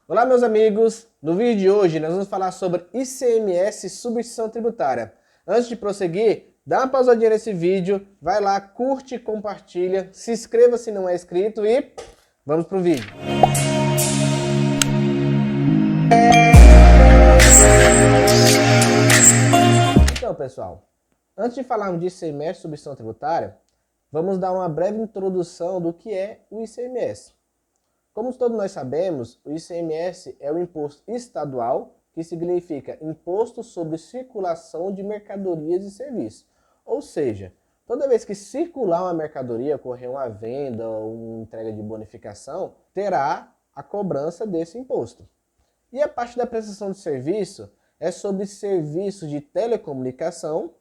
Olá, meus amigos! No vídeo de hoje nós vamos falar sobre ICMS e substituição tributária. Antes de prosseguir, dá uma pausadinha nesse vídeo, vai lá, curte, compartilha, se inscreva se não é inscrito e vamos pro vídeo. Então, pessoal, antes de falarmos de ICMS e substituição tributária, vamos dar uma breve introdução do que é o ICMS. Como todos nós sabemos, o ICMS é o imposto estadual, que significa Imposto sobre Circulação de Mercadorias e Serviços. Ou seja, toda vez que circular uma mercadoria, ocorrer uma venda ou uma entrega de bonificação, terá a cobrança desse imposto. E a parte da prestação de serviço é sobre serviços de telecomunicação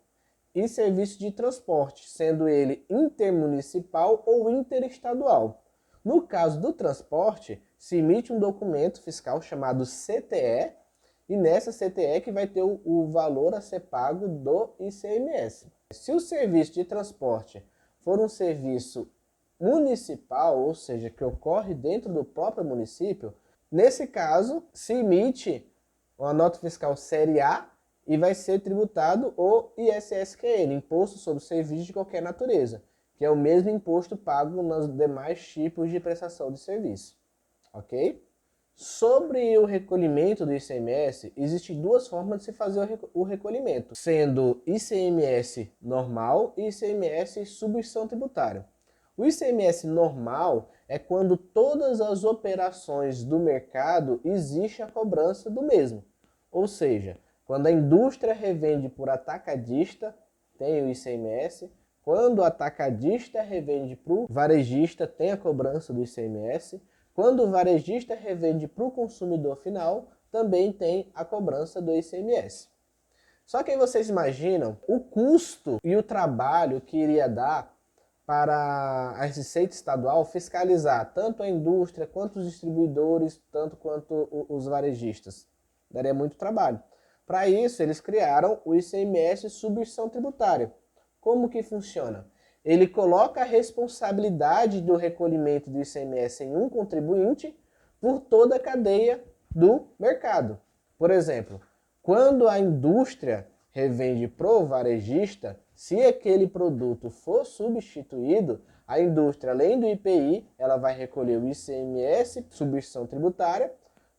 e serviços de transporte, sendo ele intermunicipal ou interestadual. No caso do transporte, se emite um documento fiscal chamado CTE, e nessa CTE que vai ter o valor a ser pago do ICMS. Se o serviço de transporte for um serviço municipal, ou seja, que ocorre dentro do próprio município, nesse caso se emite uma nota fiscal série A e vai ser tributado o ISSQN, Imposto sobre Serviços de Qualquer Natureza, que é o mesmo imposto pago nos demais tipos de prestação de serviço, ok? Sobre o recolhimento do ICMS, existem duas formas de se fazer o recolhimento, sendo ICMS normal e ICMS substituição tributária. O ICMS normal é quando todas as operações do mercado existe a cobrança do mesmo. Ou seja, quando a indústria revende por atacadista, tem o ICMS. Quando o atacadista revende para o varejista, tem a cobrança do ICMS. Quando o varejista revende para o consumidor final, também tem a cobrança do ICMS. Só que aí vocês imaginam o custo e o trabalho que iria dar para a Receita Estadual fiscalizar tanto a indústria, quanto os distribuidores, tanto quanto os varejistas. Daria muito trabalho. Para isso, eles criaram o ICMS Substituição Tributária. Como que funciona? Ele coloca a responsabilidade do recolhimento do ICMS em um contribuinte por toda a cadeia do mercado. Por exemplo, quando a indústria revende pro varejista, se aquele produto for substituído, a indústria, além do IPI, ela vai recolher o ICMS, substituição tributária.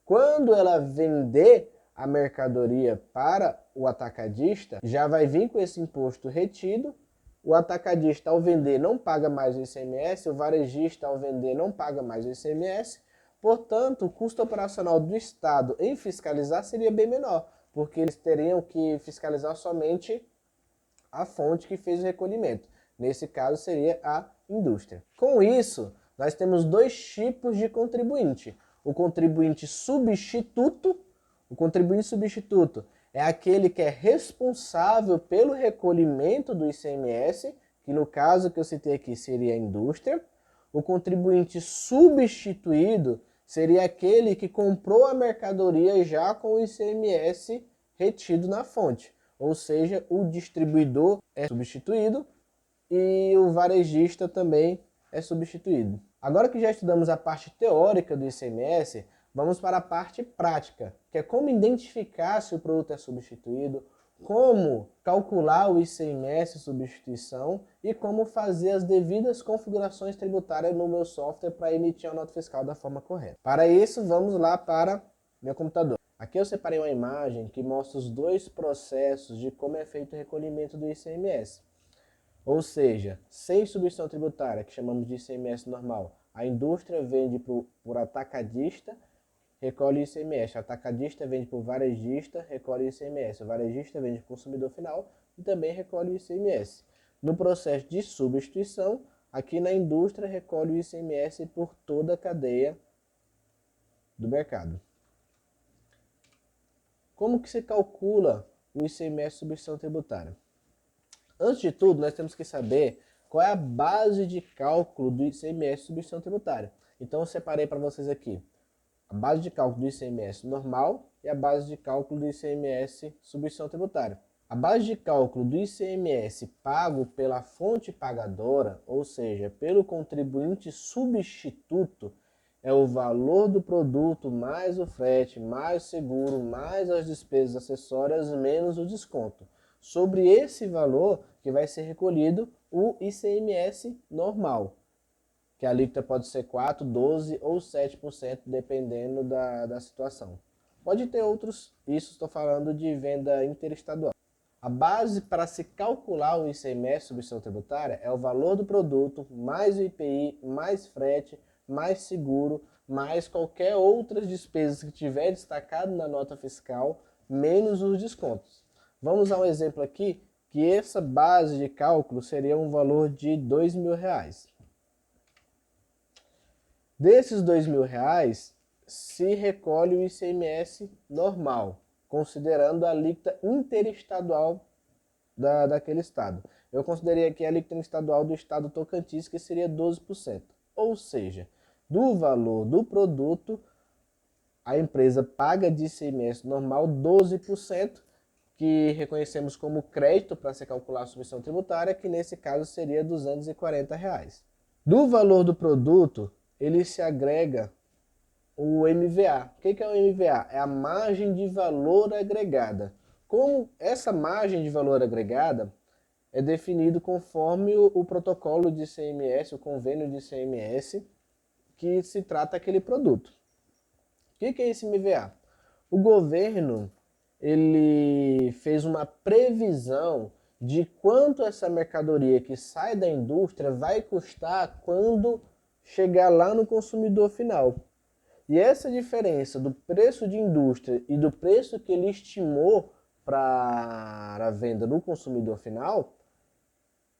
Quando ela vender a mercadoria para o atacadista, já vai vir com esse imposto retido. O atacadista, ao vender, não paga mais o ICMS, o varejista, ao vender, não paga mais o ICMS. Portanto, o custo operacional do Estado em fiscalizar seria bem menor, porque eles teriam que fiscalizar somente a fonte que fez o recolhimento. Nesse caso, seria a indústria. Com isso, nós temos dois tipos de contribuinte. O contribuinte substituto. O contribuinte substituto é aquele que é responsável pelo recolhimento do ICMS, que no caso que eu citei aqui seria a indústria. O contribuinte substituído seria aquele que comprou a mercadoria já com o ICMS retido na fonte. Ou seja, o distribuidor é substituído e o varejista também é substituído. Agora que já estudamos a parte teórica do ICMS, vamos para a parte prática, que é como identificar se o produto é substituído, como calcular o ICMS substituição e como fazer as devidas configurações tributárias no meu software para emitir a nota fiscal da forma correta. Para isso, vamos lá para meu computador. Aqui eu separei uma imagem que mostra os dois processos de como é feito o recolhimento do ICMS. Ou seja, sem substituição tributária, que chamamos de ICMS normal, a indústria vende por atacadista, recolhe o ICMS. O atacadista vende para o varejista, recolhe o ICMS. O varejista vende para o consumidor final e também recolhe o ICMS. No processo de substituição, aqui na indústria recolhe o ICMS por toda a cadeia do mercado. Como que se calcula o ICMS substituição tributária? Antes de tudo, nós temos que saber qual é a base de cálculo do ICMS substituição tributária. Então eu separei para vocês aqui a base de cálculo do ICMS normal e a base de cálculo do ICMS substituição tributária. A base de cálculo do ICMS pago pela fonte pagadora, ou seja, pelo contribuinte substituto, é o valor do produto mais o frete, mais o seguro, mais as despesas acessórias, menos o desconto. Sobre esse valor que vai ser recolhido o ICMS normal, que a alíquota pode ser 4%, 12% ou 7%, dependendo da situação. Pode ter outros, isso estou falando de venda interestadual. A base para se calcular o ICMS, substituição tributária, é o valor do produto, mais o IPI, mais frete, mais seguro, mais qualquer outras despesas que tiver destacado na nota fiscal, menos os descontos. Vamos a um exemplo aqui, que essa base de cálculo seria um valor de R$2.000. Desses R$2.000, se recolhe o ICMS normal, considerando a alíquota interestadual daquele estado. Eu considerei aqui a alíquota estadual do estado Tocantins, que seria 12%. Ou seja, do valor do produto, a empresa paga de ICMS normal 12%, que reconhecemos como crédito para se calcular a subvenção tributária, que nesse caso seria R$240. Do valor do produto, ele se agrega o MVA. O que é o MVA? É a margem de valor agregada. Como essa margem de valor agregada é definido conforme o protocolo de ICMS, o convênio de ICMS, que se trata aquele produto. O que é esse MVA? O governo ele fez uma previsão de quanto essa mercadoria que sai da indústria vai custar quando chegar lá no consumidor final. E essa diferença do preço de indústria e do preço que ele estimou para a venda no consumidor final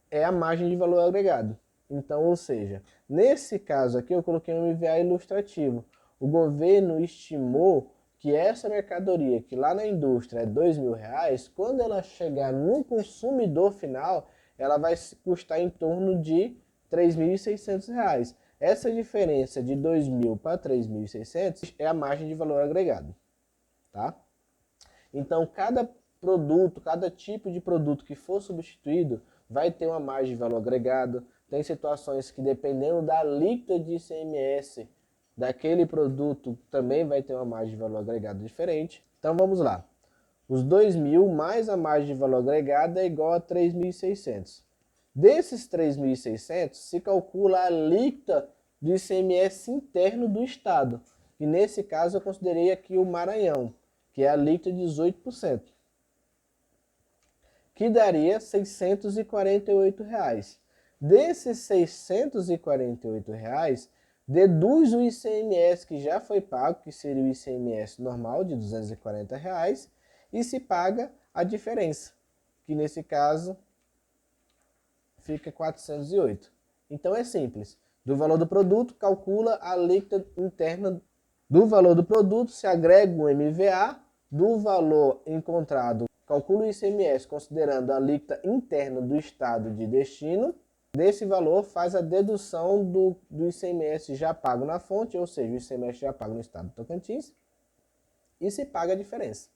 é a margem de valor agregado. Então, ou seja, nesse caso aqui eu coloquei um MVA ilustrativo. O governo estimou que essa mercadoria, que lá na indústria é R$2.000, quando ela chegar no consumidor final, ela vai custar em torno de R$3.600. Essa diferença de 2.000 para 3.600 é a margem de valor agregado, tá? Então, cada produto, cada tipo de produto que for substituído vai ter uma margem de valor agregado. Tem situações que, dependendo da alíquota de ICMS daquele produto, também vai ter uma margem de valor agregado diferente. Então, vamos lá. Os 2.000 mais a margem de valor agregada é igual a 3.600. Desses 3.600, se calcula a alíquota do ICMS interno do estado. E nesse caso eu considerei aqui o Maranhão, que é a alíquota de 18%, que daria R$648. Desses R$648, deduz o ICMS que já foi pago, que seria o ICMS normal de R$240, e se paga a diferença, que nesse caso fica 408. Então é simples. Do valor do produto, calcula a alíquota interna do valor do produto, se agrega um MVA, do valor encontrado, calcula o ICMS considerando a alíquota interna do estado de destino. Desse valor faz a dedução do ICMS já pago na fonte, ou seja, o ICMS já pago no estado de Tocantins, e se paga a diferença.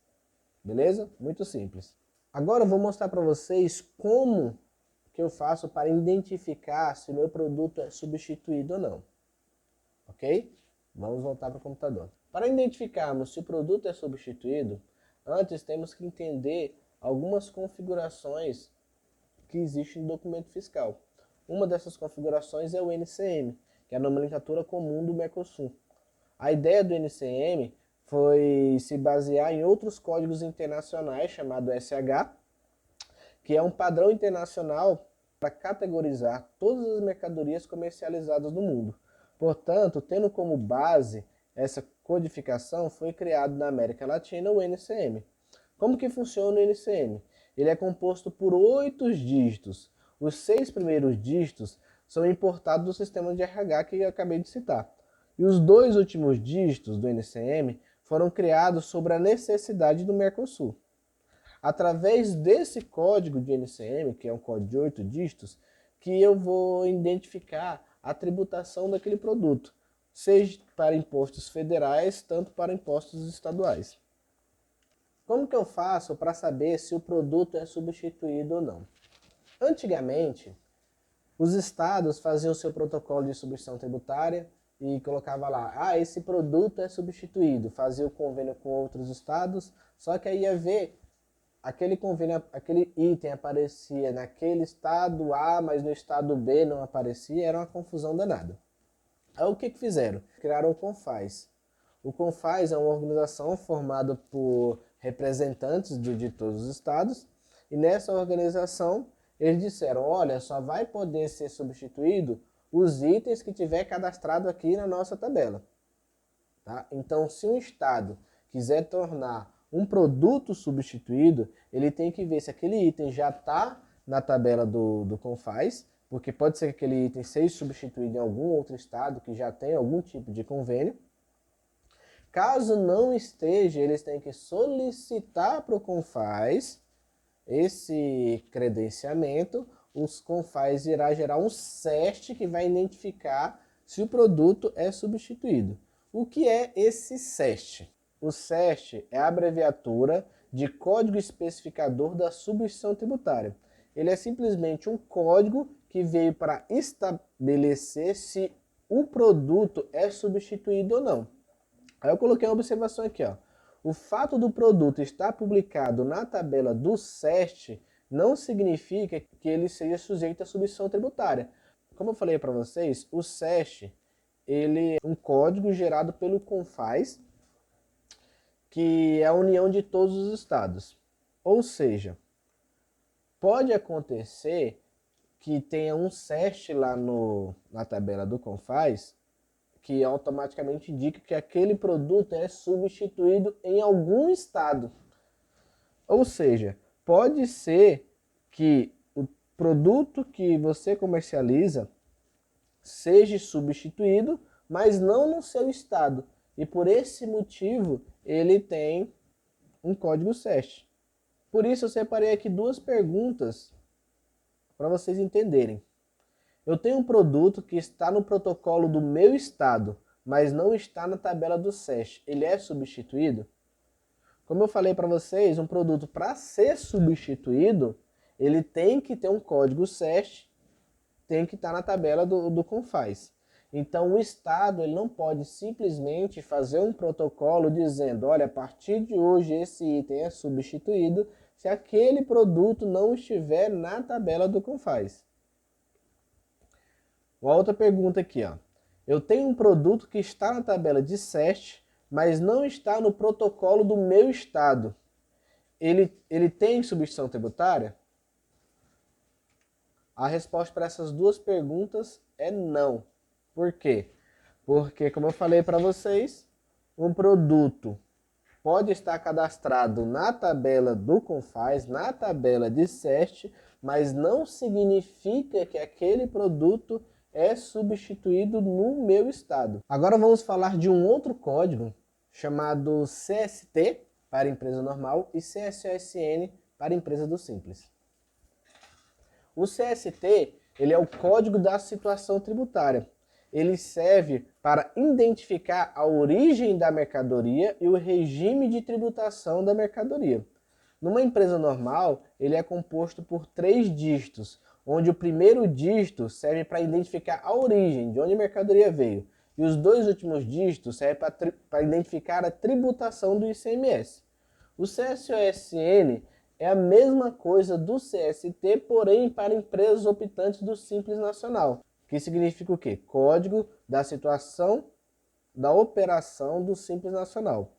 Beleza? Muito simples. Agora eu vou mostrar para vocês como que eu faço para identificar se o meu produto é substituído ou não. Ok? Vamos voltar para o computador. Para identificarmos se o produto é substituído, antes temos que entender algumas configurações que existem no documento fiscal. Uma dessas configurações é o NCM, que é a nomenclatura comum do Mercosul. A ideia do NCM foi se basear em outros códigos internacionais, chamado SH, que é um padrão internacional para categorizar todas as mercadorias comercializadas no mundo. Portanto, tendo como base essa codificação, foi criado na América Latina o NCM. Como que funciona o NCM? Ele é composto por 8 dígitos. Os 6 primeiros dígitos são importados do sistema de RH que eu acabei de citar. E os 2 últimos dígitos do NCM foram criados sobre a necessidade do Mercosul. Através desse código de NCM, que é um código de 8 dígitos, que eu vou identificar a tributação daquele produto, seja para impostos federais, tanto para impostos estaduais. Como que eu faço para saber se o produto é substituído ou não? Antigamente, os estados faziam seu protocolo de substituição tributária e colocava lá, ah, esse produto é substituído, fazia o convênio com outros estados, só que aí ia ver aquele convênio, aquele item aparecia naquele estado A, mas no estado B não aparecia, era uma confusão danada. Aí o que fizeram? Criaram o CONFAS. O CONFAS é uma organização formada por representantes de todos os estados, e nessa organização eles disseram, olha, só vai poder ser substituído os itens que tiver cadastrado aqui na nossa tabela. Tá? Então, se um estado quiser tornar um produto substituído, ele tem que ver se aquele item já está na tabela do CONFAS, porque pode ser que aquele item seja substituído em algum outro estado que já tem algum tipo de convênio. Caso não esteja, eles têm que solicitar para o CONFAS esse credenciamento. Os CONFAS irá gerar um CEST que vai identificar se o produto é substituído. O que é esse CEST? O CEST é a abreviatura de Código Especificador da Substituição Tributária. Ele é simplesmente um código que veio para estabelecer se o produto é substituído ou não. Aí eu coloquei uma observação aqui, ó. O fato do produto estar publicado na tabela do CEST não significa que ele seja sujeito à substituição tributária. Como eu falei para vocês, o CEST ele é um código gerado pelo CONFAS, que é a união de todos os estados. Ou seja, pode acontecer que tenha um CEST lá na tabela do CONFAS que automaticamente indica que aquele produto é substituído em algum estado. Ou seja, pode ser que o produto que você comercializa seja substituído, mas não no seu estado. E por esse motivo, ele tem um código CEST. Por isso eu separei aqui duas perguntas para vocês entenderem. Eu tenho um produto que está no protocolo do meu estado, mas não está na tabela do CEST. Ele é substituído? Como eu falei para vocês, um produto para ser substituído, ele tem que ter um código CEST, tem que estar na tabela do CONFAS. Então o estado ele não pode simplesmente fazer um protocolo dizendo, olha, a partir de hoje esse item é substituído se aquele produto não estiver na tabela do CONFAS. Uma outra pergunta aqui, ó. Eu tenho um produto que está na tabela de CEST, mas não está no protocolo do meu estado. Ele tem substituição tributária? A resposta para essas duas perguntas é não. Por quê? Porque, como eu falei para vocês, um produto pode estar cadastrado na tabela do CONFAS, na tabela de CEST, mas não significa que aquele produto é substituído no meu estado. Agora vamos falar de um outro código chamado CST para empresa normal e CSOSN para empresa do Simples. O CST ele é o Código da Situação Tributária. Ele serve para identificar a origem da mercadoria e o regime de tributação da mercadoria. Numa empresa normal, ele é composto por 3 dígitos, onde o primeiro dígito serve para identificar a origem, de onde a mercadoria veio, e os 2 últimos dígitos servem para identificar a tributação do ICMS. O CSOSN é a mesma coisa do CST, porém para empresas optantes do Simples Nacional, que significa o quê? Código da Situação da Operação do Simples Nacional.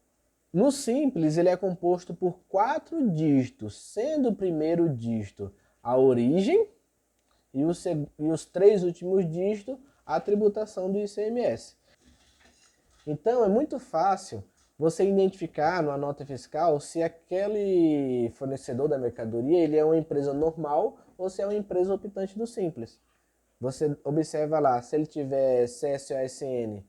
No Simples, ele é composto por 4 dígitos, sendo o primeiro dígito a origem e os 3 últimos dígitos a tributação do ICMS. Então, é muito fácil você identificar numa nota fiscal se aquele fornecedor da mercadoria ele é uma empresa normal ou se é uma empresa optante do Simples. Você observa lá, se ele tiver CSOSN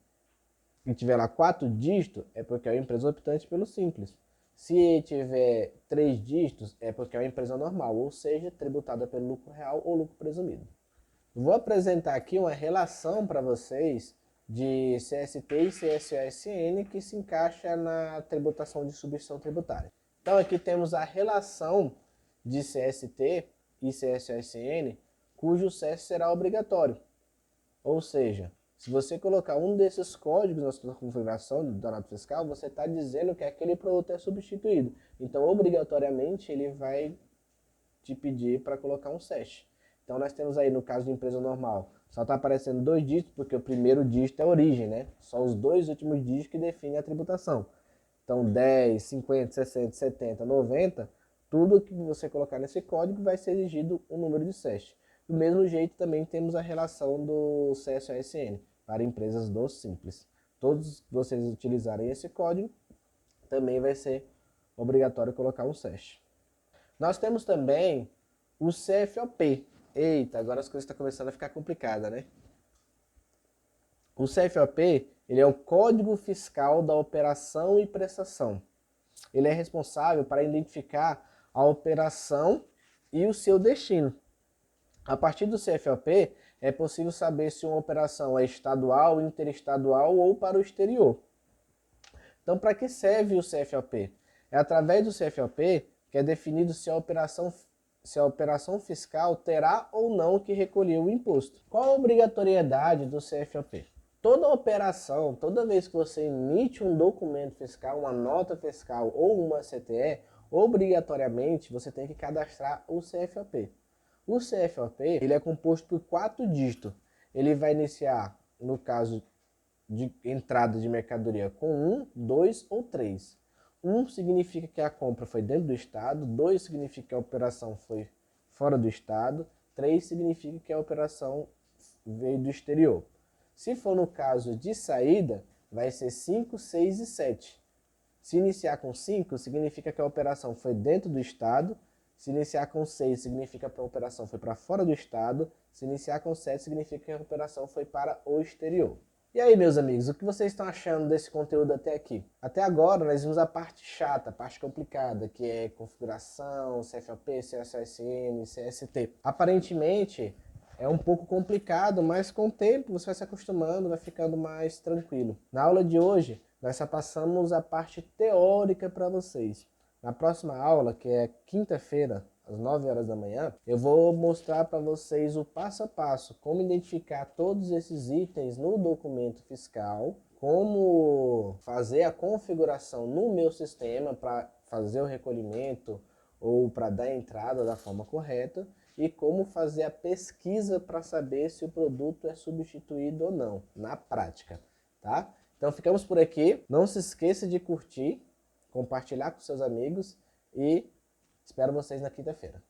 e tiver lá 4 dígitos, é porque é uma empresa optante pelo Simples. Se tiver 3 dígitos, é porque é uma empresa normal, ou seja, tributada pelo lucro real ou lucro presumido. Vou apresentar aqui uma relação para vocês de CST e CSOSN que se encaixa na tributação de substituição tributária. Então aqui temos a relação de CST e CSOSN, cujo CEST será obrigatório. Ou seja, Se você colocar um desses códigos na sua configuração da nota fiscal, você está dizendo que aquele produto é substituído. Então, obrigatoriamente, ele vai te pedir para colocar um SESH. Então, nós temos aí, no caso de empresa normal, só está aparecendo 2 dígitos, porque o primeiro dígito é a origem, né? Só os 2 últimos dígitos que definem a tributação. Então, 10, 50, 60, 70, 90, tudo que você colocar nesse código vai ser exigido um número de SESH. Do mesmo jeito, também temos a relação do CSOSN para empresas do Simples. Todos vocês utilizarem esse código, também vai ser obrigatório colocar um SESH. Nós temos também o CFOP. Eita, agora as coisas estão começando a ficar complicadas, né? O CFOP, ele é o Código Fiscal da Operação e Prestação. Ele é responsável para identificar a operação e o seu destino. A partir do CFOP, é possível saber se uma operação é estadual, interestadual ou para o exterior. Então, para que serve o CFOP? É através do CFOP que é definido se a operação fiscal terá ou não que recolher o imposto. Qual a obrigatoriedade do CFOP? Toda operação, toda vez que você emite um documento fiscal, uma nota fiscal ou uma CTE, obrigatoriamente você tem que cadastrar o CFOP. O CFOP ele é composto por 4 dígitos. Ele vai iniciar, no caso de entrada de mercadoria, com 1, 2 ou 3. 1 significa que a compra foi dentro do estado, 2 significa que a operação foi fora do estado, 3 significa que a operação veio do exterior. Se for no caso de saída, vai ser 5, 6 e 7. Se iniciar com 5, significa que a operação foi dentro do estado. Se iniciar com 6, significa que a operação foi para fora do estado. Se iniciar com 7, significa que a operação foi para o exterior. E aí, meus amigos, o que vocês estão achando desse conteúdo até aqui? Até agora, nós vimos a parte chata, a parte complicada, que é configuração, CFOP, CSOSN, CST. Aparentemente, é um pouco complicado, mas com o tempo você vai se acostumando, vai ficando mais tranquilo. Na aula de hoje, nós só passamos a parte teórica para vocês. Na próxima aula, que é quinta-feira, às 9 horas da manhã, eu vou mostrar para vocês o passo a passo, como identificar todos esses itens no documento fiscal, como fazer a configuração no meu sistema para fazer o recolhimento ou para dar a entrada da forma correta, e como fazer a pesquisa para saber se o produto é substituído ou não, na prática, tá? Então ficamos por aqui, não se esqueça de curtir, compartilhar com seus amigos e espero vocês na quinta-feira.